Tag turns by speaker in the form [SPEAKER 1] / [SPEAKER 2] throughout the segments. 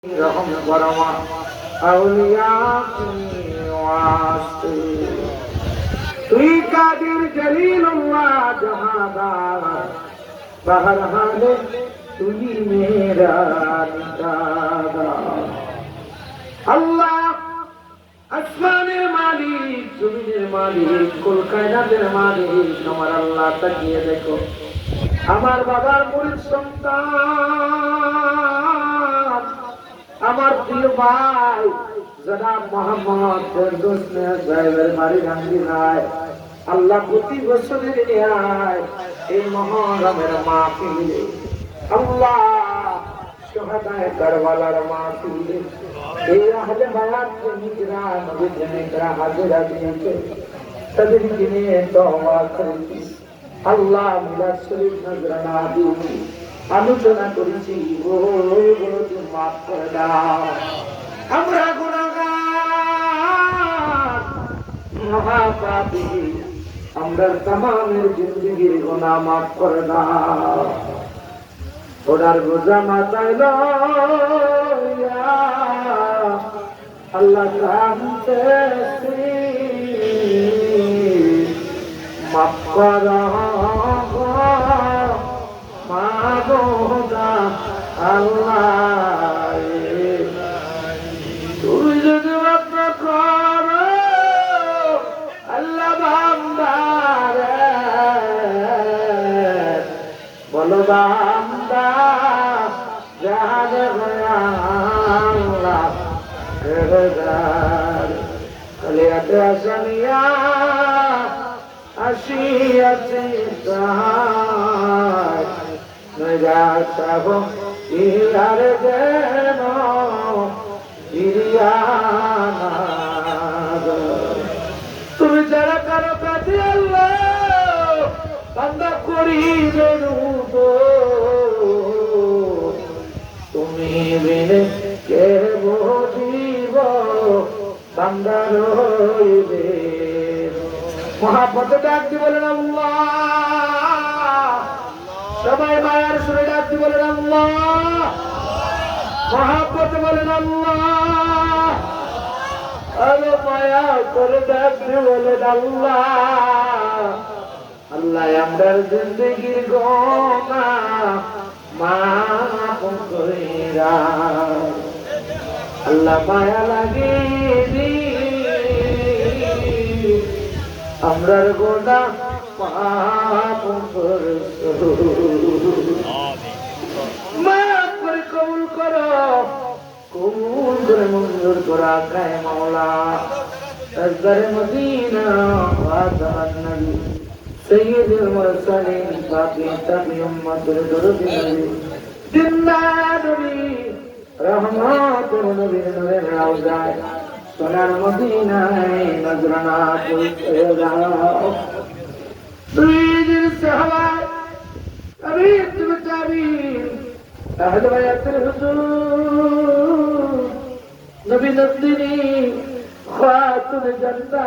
[SPEAKER 1] रहम बरमा औलिया की वास्ते तुई कादिर जलीलुल्लाह जहादार बहरहाल तुई मेरा निकादा अल्लाह আসমানের মালিক জমিনের মালিক কুল কায়নাতের মালিক আমার আল্লাহ তাকিয়ে দেখো আমার বাবার মুরিদ সন্তান আমার প্রিয় ভাই জনাব মোহাম্মদ ফেরদৌস মিয়া সাহেবের বাড়ি গান্ধীনায় আল্লাহ প্রতি বছরের ন্যায় এই মহরমের মাহফিলে আল্লাহ শুহাদায়ে কারবালার মাহফিলে এই আহলে বায়াত के निगरा नबी ने करा हाजिरा दिए তাদের দিনে দোয়া করেছি আল্লাহ মিলাদ শরীফ নজরানা দিয়েছি আলোচনা করেছি ওগুলো তুমি মাফ করে দাও আমরা গুনাহগার মহাপাপী আমরা तमाমের জিন্দেগির গুনাহ মাফ করে দাও ওনার বোঝা মাথায় লইয়া আল্লাহ কাঁদতেছি মাফ করো মাগোদা আল্লাহ তুমি যদি মাফ করো আল্লাহ বান্দারে বলো বান্দা জানে আল্লাহ কলিয়াতে আসনিয়া আসিয়াছি তাহার নজাতাব ইহার যেন ইরিয়ানা তুমি যারা কারো কাছে আল্লাহ বান্দা করিবে রূপ তুমি বিনে কে বুঝিব বান্দা রইবে মহাপতে ডাক দি বলেন আল্লাহ সবাই মায়ার সুরে ডাক দি বলেন আল্লাহ মহাপতে বলেন আল্লাহ আরে মায়া করে ডাক দি বলেন আল্লাহ আল্লাহ আমরার জিন্দেগির গুনাহ মাফ কইরা আল্লাহ মায়া লাগে আমরার গুনাহ মাফ করছো মাফ করে কবুল করো কবুল করে মঞ্জুর করা কায় মাওলা আজদারে মদিনা ওয়াদান নবী سيد المرسلين باقي تقي أمة الدرد نبي جنة نبي رحمات نبي نبي روزاي سنر مدينة نظرنا تلسيدا سيد الصحابة أبي التابعين أهل بيت الحضور نبي نبدني خاتم الجنة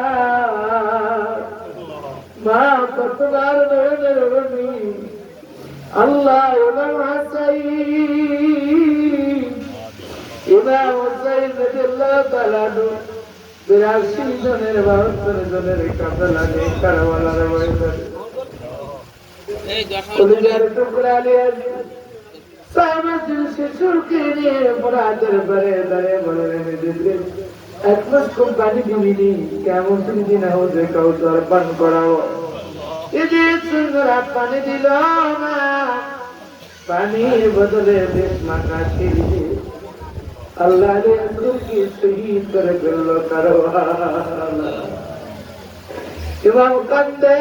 [SPEAKER 1] মা কতবার নয়নের রবি আল্লাহ ইমাম হুসাইন রাদিয়াল্লাহু তাআলা 82 জনের 72 জনের কাফেলা নিয়ে কারওয়ালার বইতে এই কলিজার টুকরা নিয়ে সাহাবাদের শিশুকে নিয়ে মুরাদের পরে ধরে বলে দিলেন এক মাস খুব পানি দিবি কেমন তুমি দিন হচ্ছে কাউসার পান করাও এই যে সুন্দর পানি দিল না পানির বদলে বেশ মাথা ছিড়ে আল্লাহ রে কি শহীদ করে ফেলল কারওয়ালা ইমাম কান্দে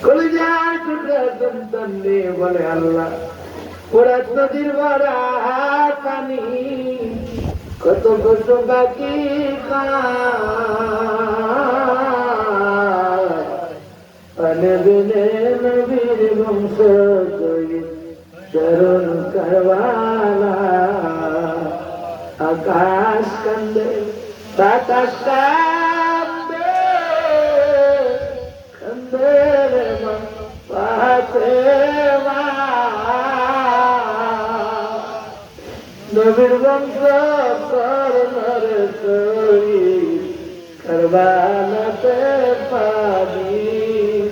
[SPEAKER 1] কলিজার টুকরা সন্তান নিয়ে বলে আল্লাহ ফোরাত নদীর ভরা পানি কত কত বাকি বিনে নবীর বংশ চরণ কারওয়ালা আকাশ কান্দে বাতাস কান্দে কান্দে রে মা পাতে মা নবীর বংশ করণের শহীদ কারবালাতে পাবি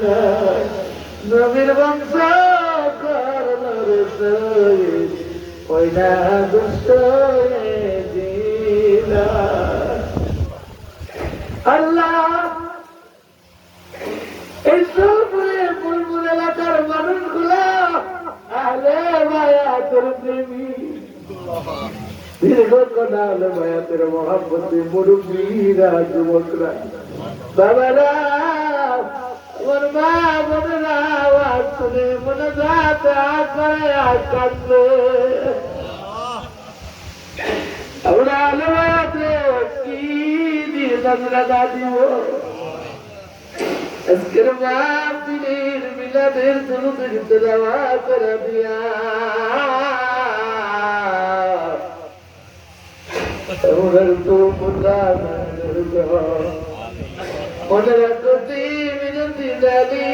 [SPEAKER 1] না নবীর বংশ করণের শহীদ ওই না দুষ্ট দিনা আল্লাহ এই সবরে বুলবুল এলাকার মানুষগুলো আহলে বায়াতের প্রেমী দীর্ঘক্ষণ আহলে বায়াতের মহাব্বতে মুরব্বীরা যুবকরা বাবারা আমার মা বোনেরা আওয়াজ শুনে মনে যাতে কাঁদবে আমরা আহলে বায়াতে কি দিয়ে নজরা দিব আজকের মাহফিলের মিলাদের দুরুদের তেলাওয়াত করে দিয়া ওদের তো মুল্লার মনে রাখতে মিনতি ডালি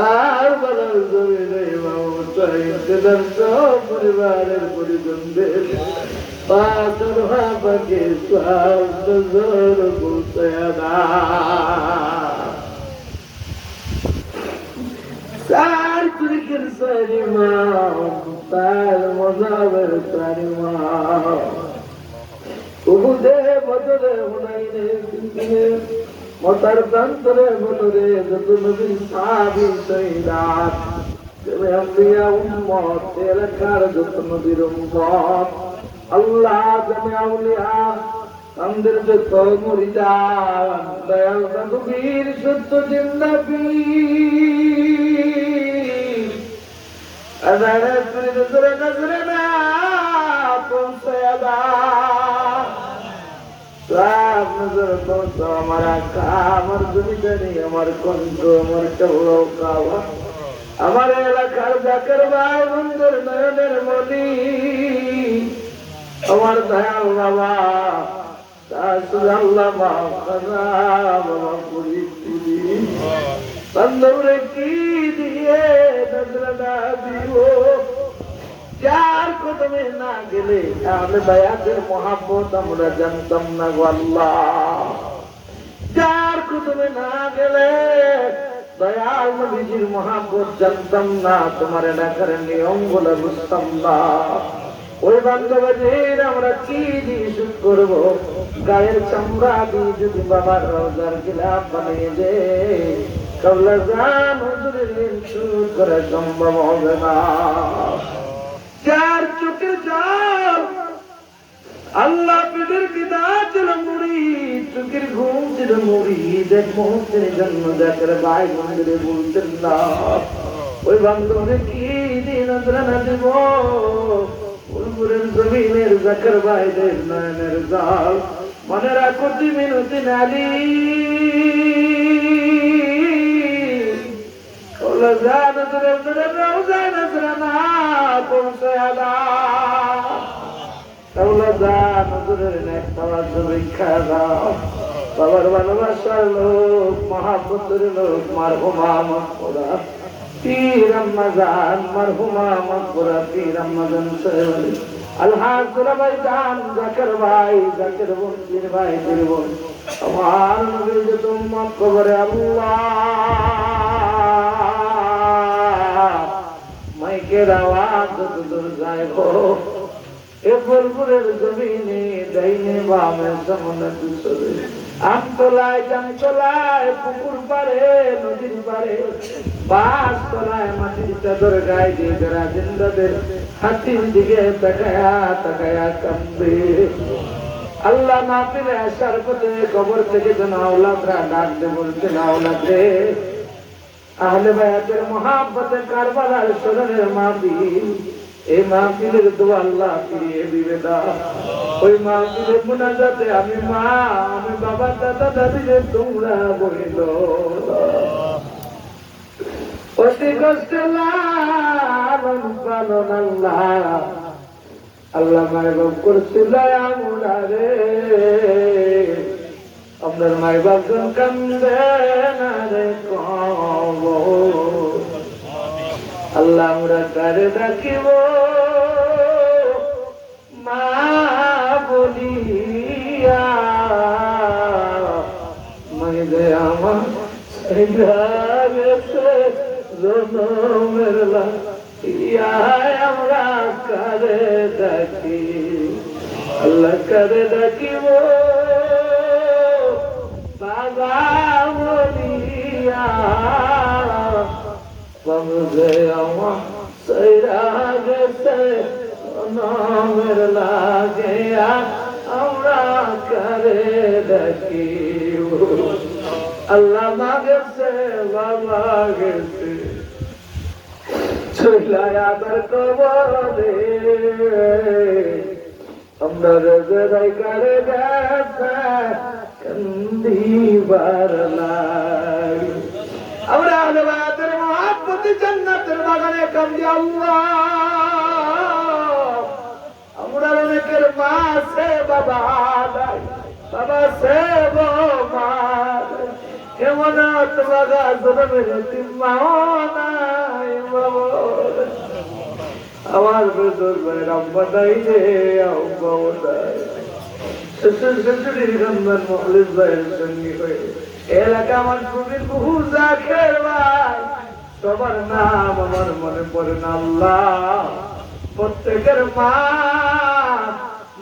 [SPEAKER 1] আর বলার জমি নেই পরিবারের পরিজনদের পাথর হাবাকে জোর বলতে চার তরিকের সারিমা তার মজাবের সারিমা উহুদে বদলে হুনাইনে সিন্দিনে মতার প্রান্তরে বদলে যত নবীর সাহাবী শহীদাত তুমি আম্বিয়া উম্মত এলাকার যত নবীর উম্মত আল্লাহ তুমি আউলিয়া আমাদের যত মুরিদান দয়াল নবীর সত্য জিন্দাবি আদারে তুই নজরে না পৌঁছায়া দা সব নজর পৌঁছ আমার আঁকা আমার জমিদারি আমার কণ্ঠ আমার চৌড় কাওয়া আমার এলাকার জাকের ভাই বন্ধুর নয়নের মনি আমার দয়াল বাবা আল্লাহ বাবা পুরি পুরি বন্ধুরে কি দিয়ে নজরা দিব যার কদমে না গেলে তাহলে বায়াতের মহাব্বত আমরা জানতাম না গো আল্লাহ যার কদমে না গেলে দয়াল নবীজির মহাব্বত জানতাম না তোমার এলাকার নিয়ম গুলো বুঝতাম না ওই বান্ধবীর আমরা কি দিয়ে শুট করবো গায়ের চামড়া দিয়ে যদি বাবার রোজার গিলাপ বানিয়ে দে কবলা জান হুজুরের শুট করা সম্ভব হবে না যার চোখের জল আল্লাহ পেটের পিতা ছিল মুড়ি চোখের ঘুম ছিল মুড়ি দেখ মুহূর্তের জন্য দেখের ভাই বন্ধুরে বলতেন না ওই বান্ধবরে কি দিন না দেব উলপুরের জমিনের জাকের ভাইদের নয়নের জাল মনে রাখো মিনতি নালি বাবার ভালোবাসার লোক মহাপুত্রের লোক মারহুমা মকবরা পীর আম্মাজান মারহুমা মকবরা পীর আম্মাজান সাহেব আলহামদুলিল্লাহ ভাই জান জাকের ভাই জাকের বোন পীর ভাই পীর বোন আমার নবীর যে উম্মত কবরে আল্লাহ মাইকের আওয়াজ যতদূর যায় গো এ ফুলপুরের জমিনে ডাইনে বামে সামনে দুসরে আমতলায় জামতলায় পুকুর পারে নদীর পারে বাস তলায় মাটির চাদর গায়ে দিয়ে যারা জিন্দাদের হাতির দিকে তাকায়া তাকায়া কান্দে আল্লাহ না পেলে আসার পথে কবর থেকে যেন আওলাদরা ডাকতে বলছে না আওলাদে আহলে বায়াতের মহাব্বতে কারবালার স্মরণের মাহফিল এই মাহফিলের দোয়া আল্লাহ ফিরিয়ে দিবে না ওই মাহফিলের মুনাজাতে আমি মা আমি বাবা দাদা দাদিদের তোমরা বলিল অতি কষ্টে লালন পালন আল্লাহ আল্লাহ মাহবুব করছিল আমরা রে আপনার মাই বাপজন কান্দে না রে কব আল্লাহ আমরা কারে ডাকিব মা বলিয়া মাই দে আমার জনমের লাগিয়া আমরা কারে ডাকি আল্লাহ কারে ডাকিব বাবা বলিয়া বন্ধে আমার সৈরা গেছে নামের লাগিয়া আমরা কারে ডাকি আল্লাহ মা গেছে বাবা গেছে চইলায় আবার কবরে আমরা রোজাই করে গেছে কান্দিবার লাগে আমরা আল্লাহর মহব্বতে জান্নাতের বাগানে কান্দি আল্লাহ আমরা অনেকের মা আছে বাবা নাই বাবা সে মা কেমন তোমাগা জনমের তিম্মাও নাই বাবা আমার বেদর ভাইয়ের আম্মা নাই রে আম্মাও নাই শ্বশুর শাশুড়ির গন্ধন মহলিস ভাইয়ের সঙ্গী হয়ে এলাকা আমার খুবই বহু জাখের ভাই সবার নাম আমার মনে পড়ে না আল্লাহ প্রত্যেকের মা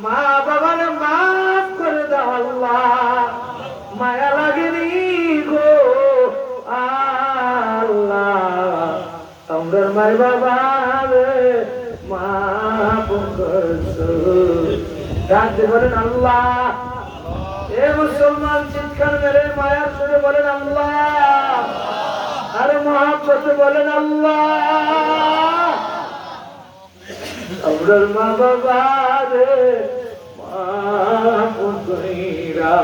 [SPEAKER 1] মা বাবার মাফ করে দাও আল্লাহ মায়া লাগেনি গো আল্লাহ আমরা মাই বাবা মাফ করছো ডাকতে বলেন আল্লাহ এ মুসলমান চিৎকার মেরে মায়ার সুরে বলেন আল্লাহ আরে মহাব্বতে বলেন আল্লাহ আমরা মা বাবা রে মাফ কইরা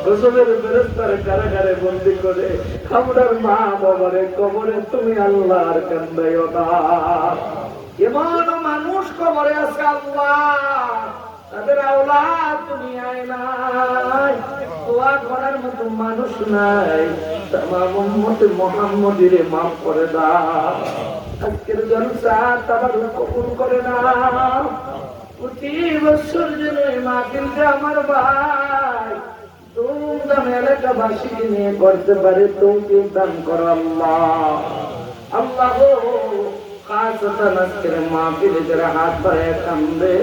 [SPEAKER 1] গোসলের ফেরেশতার কারাগারে বন্দী করে আমরার মা বাবারে কবরে তুমি আল্লাহর কান্দাইও না এমন মানুষ কবরে আছে আল্লাহ তাদের আওলাদ দুনিয়ায় নাই দোয়া করার মতো মানুষ নাই তামাম উম্মতে মুহাম্মদীরে maaf করে দাও আজকের জলসা তাবারুক কবুল করে নাও প্রতি বছর যেন এই মাহফিলটা আমার ভাই ধুমধাম এলাকাবাসীকে নিয়ে করতে পারে তৌফিক দান করো আল্লাহ আল্লাহ খাসতান আজকের মাহফিলে যারা হাত বাড়ায় কান্দে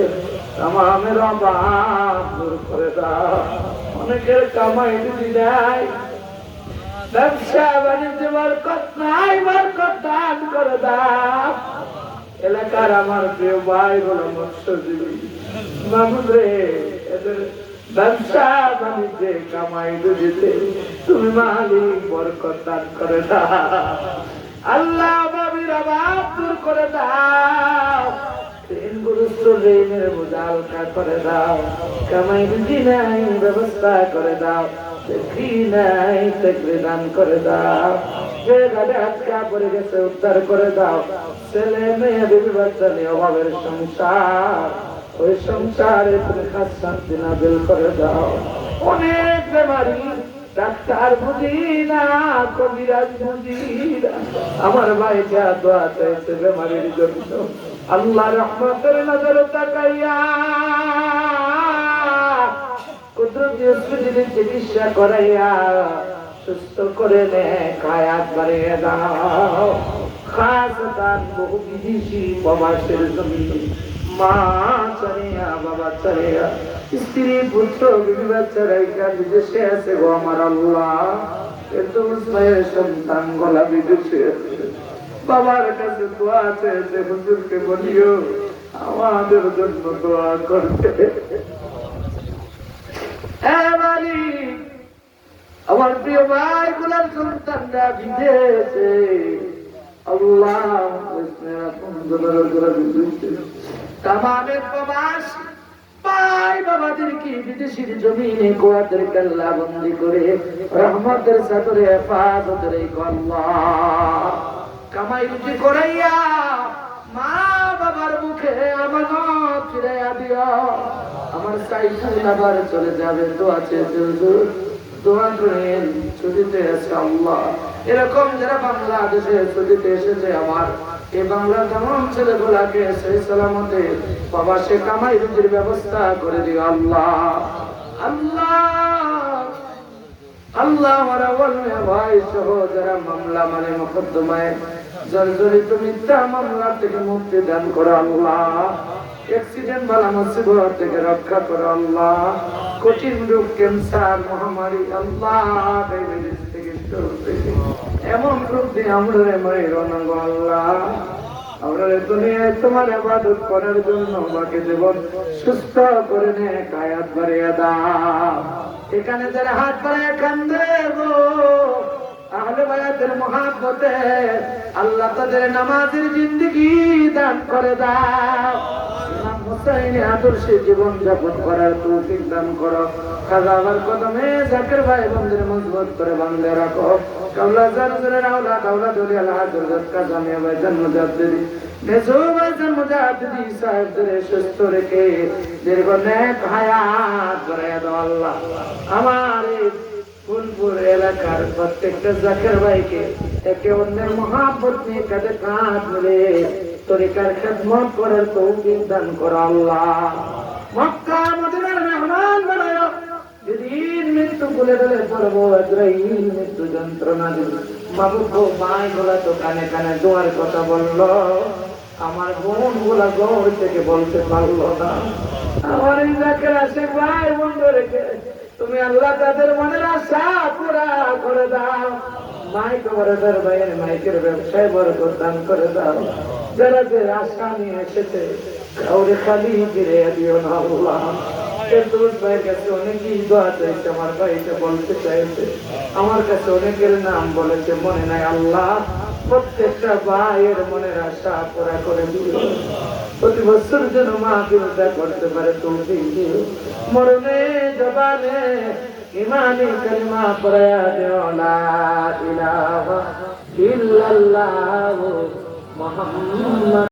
[SPEAKER 1] তামামের অভাব দূর করে দাও অনেকের কামাই রুজি নাই ব্যবসা বাণিজ্য বরকত নাই বরকত দান করে দাও এলাকার আমার প্রিয় ভাই বলো মৎস্যজীবী মামুন রে এদের ব্যবসা বাণিজ্যে কামাই রুজিতে তুমি মালিক বরকত দান করে দাও আল্লাহ বাবির অভাব দূর করে দাও ঋণ গুরুত্ব ঋণের বোঝা হালকা করে দাও কামাই রুজি নাই ব্যবস্থা করে দাও দেখি নাই চাকরি দান করে দাও যে ঘাটে আটকা পড়ে গেছে উদ্ধার করে দাও ছেলে মেয়ে বিবি বাচ্চা নিয়ে অভাবের সংসার ওই সংসারে তুমি খাস শান্তি নাযিল করে দাও অনেক বেমারি ডাক্তার বুঝি না কবিরাজ বুঝি না আমার ভাইটা দোয়া চাইছে বেমারির জন্য আল্লাহ রহমতের নজরে তাকাইয়া কুদরতি চিকিৎসা করাইয়া সুস্থ করে নে হায়াত বাড়িয়ে দাও খাসতান বহু বিদেশি প্রবাসের জন্য মা চারিয়া বাবা চারিয়া স্ত্রী পুত্র বিবি বাচ্চা রাইকা বিদেশে আছে গো আমার আল্লাহ এত মায়ের সন্তান গলা বিদেশে আছে বাবার কাছে দোয়া চেয়েছে হুজুরকে বলিও আমাদের জন্য দোয়া করতে আমার প্রিয় ভাই গুলার সন্তানরা বিদেশে আল্লাহ তামামের প্রবাস ভাই বাবাদেরকে বিদেশির জমিনে কোয়াদের কাল্লা বন্দি করে রহমতের সাথে হেফাজতের আল্লাহ কামাই রুজি করাইয়া মা বাবার মুখে আমানত ফিরাইয়া দিও। আমার সাইফুল আবার চলে যাবে, দোয়া চেয়েছে হুজুর, দোয়া করেন। ছুটিতে আছে আল্লাহ, এরকম যারা বাংলাদেশে ছুটিতে এসেছে আমার এই বাংলার তমাম ছেলেগুলাকে সেই সালামতে বাবা সে কামাই রুজির ব্যবস্থা করে দিও আল্লাহ। আল্লাহ আল্লাহ আমার ভাই সহ যারা মামলা মানে মোকদ্দমায় জর্জরিত মিথ্যা মামলা থেকে মুক্তি দান করো আল্লাহ। অ্যাক্সিডেন্ট বালা মুসিবত থেকে রক্ষা করো আল্লাহ। কঠিন রোগ ক্যান্সার মহামারী আল্লাহ ডায়াবেটিস থেকে স্ট্রোক থেকে এমন রোগ দিয়ে আমরা মাইরো না গো আল্লাহ। আমরা দুনিয়ায় তোমার ইবাদত করার জন্য বাকি জীবন সুস্থ করে নে, কায়াত বাড়িয়ে দাও। এখানে যারা হাত বাড়িয়ে কান্দে গো আহলে বায়াতের মহব্বতে আল্লাহ তাদের নামাজের জিন্দেগি দান করে দাও। ইমাম হুসাইনের আদর্শে জীবন যাপন করার তৌফিক দান করো। খাজা বাবার কদমে জাকির ভাই বন্ধুর মজবুত করে বাঁধে রাখো। কাওলা জারজের আওলাদ আওলাদ ওলিয়া আল্লাহ হযরত কাজী মিয়া ভাই জন্মজাদ্দি নেজো ভাই জন্মজাদ্দি সাহেবদের সুস্থ রেখে দীর্ঘ নেক হায়াত বাড়ায়া দাও আল্লাহ। আমার ফুলপুর এলাকার প্রত্যেকটা জাকির ভাইকে একে অন্যের মহব্বত নিয়ে কাঁধে কাঁধ মিলে তরিকার খেদমত করার তৌফিক দান করো আল্লাহ। মক্কা মদিনার মেহমান বানায়ো। যেদিন মৃত্যু বলে দিলে পড়বো আজরাইল মৃত্যু যন্ত্রণা দিল মাবুদ মাই গুলা তো কানে কানে দোয়ার কথা বললো, আমার বোন গুলা গৌর থেকে বলতে পারলো না। আমার এই জাকির আসে ভাই বন্ধ রেখে তুমি আল্লাহ তাদের মনের আশা পুরা করে দাও। মাইক বরাদার ভাইয়ের মাইকের ব্যবসায় বরকত দান করে দাও। যারা যে আশা নিয়ে এসেছে কাউরে খালি ফিরে দিও না আল্লাহ। ভাইয়ের কাছে অনেকেই দোয়া চাইছে, আমার ভাইকে বলতে চাইছে, আমার কাছে অনেকের নাম বলেছে মনে নাই আল্লাহ। প্রত্যেকটা ভাইয়ের মনের আশা পুরা করে দিও। প্রতি বছর যেন মাহফিলটা করতে পারে তৌফিক দিও। মরণে জবানে ইমানি কালিমা পড়ায়া দিও লা ইলাহা ইল্লাল্লাহ মুহাম্মাদুর